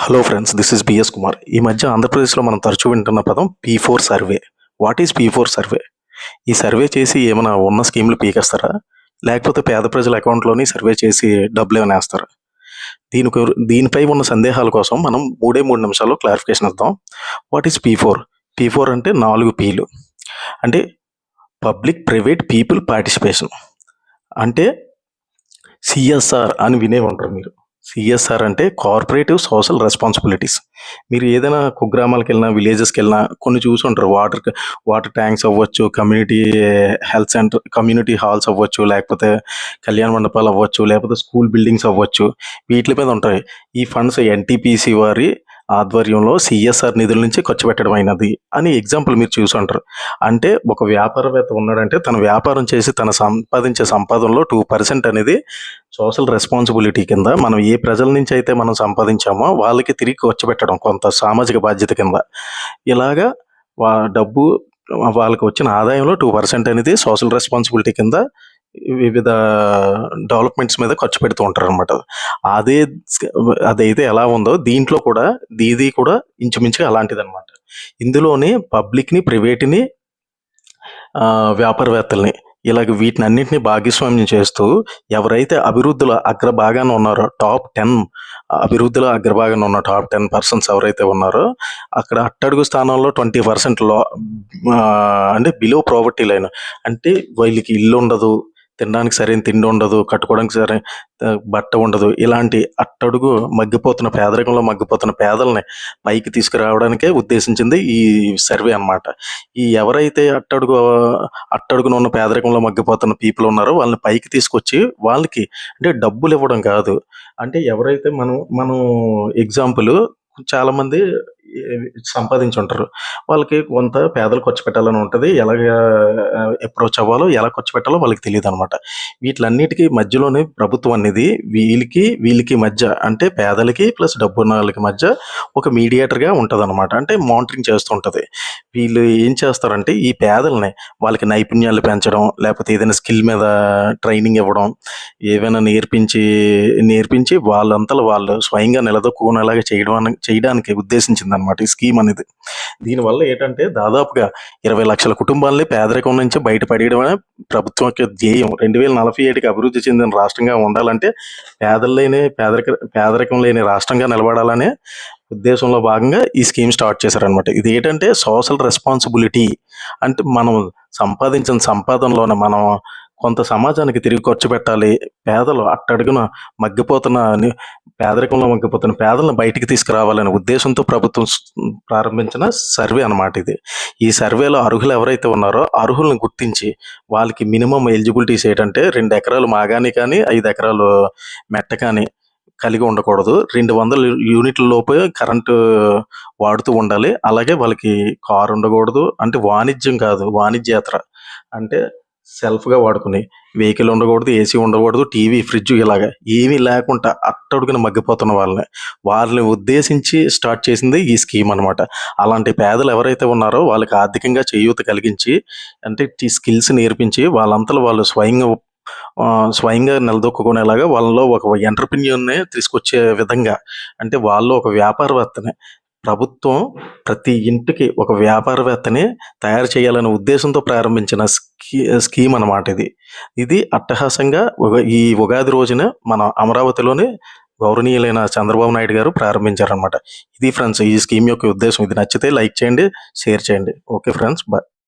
Hello friends, this is B S Kumar. ఈ మధ్య ఆంధ్రప్రదేశ్లో మనం తరచూ వింటున్న పదం P4 survey. What is P4 survey? ఈ సర్వే చేసి ఏమైనా ఉన్న స్కీమ్లు పీకేస్తారా? లేకపోతే పేద ప్రజల అకౌంట్లోని సర్వే చేసి డబ్బులు ఏమైనా వేస్తారా? దీనిపై ఉన్న సందేహాల కోసం మనం 3 నిమిషాల్లో క్లారిఫికేషన్ ఇద్దాం. What is P4? P4 అంటే 4 Pలు. అంటే పబ్లిక్, ప్రైవేట్, పీపుల్ పార్టిసిపేషన్. అంటే సిఎస్ఆర్ అని వినే ఉంటారు మీరు. సిఎస్ఆర్ అంటే కార్పొరేటివ్ సోషల్ రెస్పాన్సిబిలిటీస్. మీరు ఏదైనా కుగ్రామాలకు వెళ్ళినా, విలేజెస్కి వెళ్ళినా కొన్ని చూసి ఉంటారు. వాటర్ ట్యాంక్స్ అవ్వచ్చు, community health centre, community halls అవ్వచ్చు, లేకపోతే కళ్యాణ మండపాలు అవ్వచ్చు, లేకపోతే స్కూల్ బిల్డింగ్స్ అవ్వచ్చు. వీటి మీద ఉంటాయి. ఈ ఫండ్స్ ఎన్టీపీసీ వారి ఆధ్వర్యంలో సిఎస్ఆర్ నిధుల నుంచి ఖర్చు పెట్టడం అయినది అని ఎగ్జాంపుల్ మీరు చూసి ఉంటారు. అంటే ఒక వ్యాపారవేత్త ఉన్నాడంటే తన వ్యాపారం చేసి తన సంపాదించే సంపాదనలో 2% అనేది సోషల్ రెస్పాన్సిబిలిటీ కింద మనం ఏ ప్రజల నుంచి అయితే మనం సంపాదించామో వాళ్ళకి తిరిగి ఖర్చు పెట్టడం కొంత సామాజిక బాధ్యత కింద. ఇలాగా డబ్బు వాళ్ళకి వచ్చిన ఆదాయంలో 2% అనేది సోషల్ రెస్పాన్సిబిలిటీ కింద వివిధ డెవలప్మెంట్స్ మీద ఖర్చు పెడుతూ ఉంటారు అనమాట. అదైతే ఎలా ఉందో దీంట్లో కూడా ఇది కూడా ఇంచుమించుగా అలాంటిది అనమాట. ఇందులోనే పబ్లిక్ని, ప్రైవేట్ని, వ్యాపారవేత్తల్ని ఇలాగ వీటిని అన్నింటినీ భాగస్వామ్యం చేస్తూ ఎవరైతే అభివృద్ధిలో అగ్రభాగాన ఉన్నారో, టాప్ 10 అభివృద్ధిలో అగ్రభాగాన ఉన్న టాప్ 10 పర్సన్స్ ఎవరైతే ఉన్నారో అక్కడ అట్టడుగు స్థానంలో 20% అంటే బిలో ప్రావర్టీ లైన్. అంటే వీళ్ళకి ఇల్లు ఉండదు, తినడానికి సరైన తిండి ఉండదు, కట్టుకోవడానికి సరైన బట్ట ఉండదు. ఇలాంటి అట్టడుగు మగ్గిపోతున్న పేదరికంలో మగ్గిపోతున్న పేదల్ని పైకి తీసుకురావడానికే ఉద్దేశించింది ఈ సర్వే అన్నమాట. ఈ ఎవరైతే అట్టడుగున ఉన్న పేదరికంలో మగ్గిపోతున్న పీపుల్ ఉన్నారో వాళ్ళని పైకి తీసుకొచ్చి వాళ్ళకి అంటే డబ్బులు ఇవ్వడం కాదు. అంటే ఎవరైతే మనం ఎగ్జాంపుల్ చాలామంది సంపాదించుంటారు. వాళ్ళకి కొంత పేదలు ఖర్చు పెట్టాలని ఉంటుంది. ఎలాగ అప్రోచ్ అవ్వాలో, ఎలా ఖర్చు పెట్టాలో వాళ్ళకి తెలియదు అనమాట. వీటిలన్నిటికీ మధ్యలోనే ప్రభుత్వం అనేది వీళ్ళకి మధ్య, అంటే పేదలకి ప్లస్ డబ్బున్న వాళ్ళకి మధ్య ఒక మీడియేటర్గా ఉంటుంది అనమాట. అంటే మానిటరింగ్ చేస్తూ ఉంటుంది. వీళ్ళు ఏం చేస్తారంటే ఈ పేదల్ని వాళ్ళకి నైపుణ్యాలు పెంచడం, లేకపోతే ఏదైనా స్కిల్ మీద ట్రైనింగ్ ఇవ్వడం, ఏవైనా నేర్పించి వాళ్ళంతలో వాళ్ళు స్వయంగా నిలదొక్కునేలాగా చేయడానికి ఉద్దేశించింది అనమాట ఈ స్కీమ్ అనేది. దీనివల్ల ఏంటంటే దాదాపుగా 20 లక్షల కుటుంబాలని పేదరికం నుంచి బయటపడేయడమే ప్రభుత్వం యొక్క ధ్యేయం. 2047కి అభివృద్ధి చెందిన రాష్ట్రంగా ఉండాలంటే పేదరికం లేని రాష్ట్రంగా నిలబడాలనే ఉద్దేశంలో భాగంగా ఈ స్కీమ్ స్టార్ట్ చేశారనమాట. ఇది ఏంటంటే సోషల్ రెస్పాన్సిబిలిటీ. అంటే మనం సంపాదించిన సంపాదనలోనే మనం కొంత సమాజానికి తిరిగి ఖర్చు పెట్టాలి. పేదలు అట్టడుగున పేదరికంలో మగ్గిపోతున్న పేదలను బయటికి తీసుకురావాలనే ఉద్దేశంతో ప్రభుత్వం ప్రారంభించిన సర్వే అన్నమాట ఇది. ఈ సర్వేలో అర్హులు ఎవరైతే ఉన్నారో అర్హులను గుర్తించి వాళ్ళకి మినిమం ఎలిజిబిలిటీస్ ఏంటంటే 2 ఎకరాలు మాగాని కానీ 5 ఎకరాలు మెట్ట కానీ కలిగి ఉండకూడదు. 200 యూనిట్ల లోపే కరెంటు వాడుతూ ఉండాలి. అలాగే వాళ్ళకి కారు ఉండకూడదు. అంటే వాణిజ్యం కాదు, వాణిజ్యేతర అంటే సెల్ఫ్గా వాడుకుని వెహికల్ ఉండకూడదు, ఏసీ ఉండకూడదు, టీవీ, ఫ్రిడ్జ్ ఇలాగా ఏమీ లేకుండా అట్టడుగున మగ్గిపోతున్న వాళ్ళని ఉద్దేశించి స్టార్ట్ చేసింది ఈ స్కీమ్ అనమాట. అలాంటి పేదలు ఎవరైతే ఉన్నారో వాళ్ళకి ఆర్థికంగా చేయూత కలిగించి, అంటే ఈ స్కిల్స్ నేర్పించి వాళ్ళంతలో వాళ్ళు స్వయంగా నిలదొక్కునేలాగా వాళ్ళలో ఒక ఎంటర్‌ప్రెన్యూర్‌ని తీసుకొచ్చే విధంగా, అంటే వాళ్ళు ఒక వ్యాపారవేత్తని ప్రభుత్వం ప్రతి ఇంటికి ఒక వ్యాపారవేత్తని తయారు చేయాలనే ఉద్దేశంతో ప్రారంభించిన స్కీమ్ అన్నమాట ఇది. ఇది అట్టహాసంగా ఈ ఉగాది రోజున మన అమరావతిలోనే గౌరవనీయులైన చంద్రబాబు నాయుడు గారు ప్రారంభించారనమాట. ఇది ఫ్రెండ్స్ ఈ స్కీమ్ యొక్క ఉద్దేశం. ఇది నచ్చితే లైక్ చేయండి, షేర్ చేయండి. Okay friends, bye.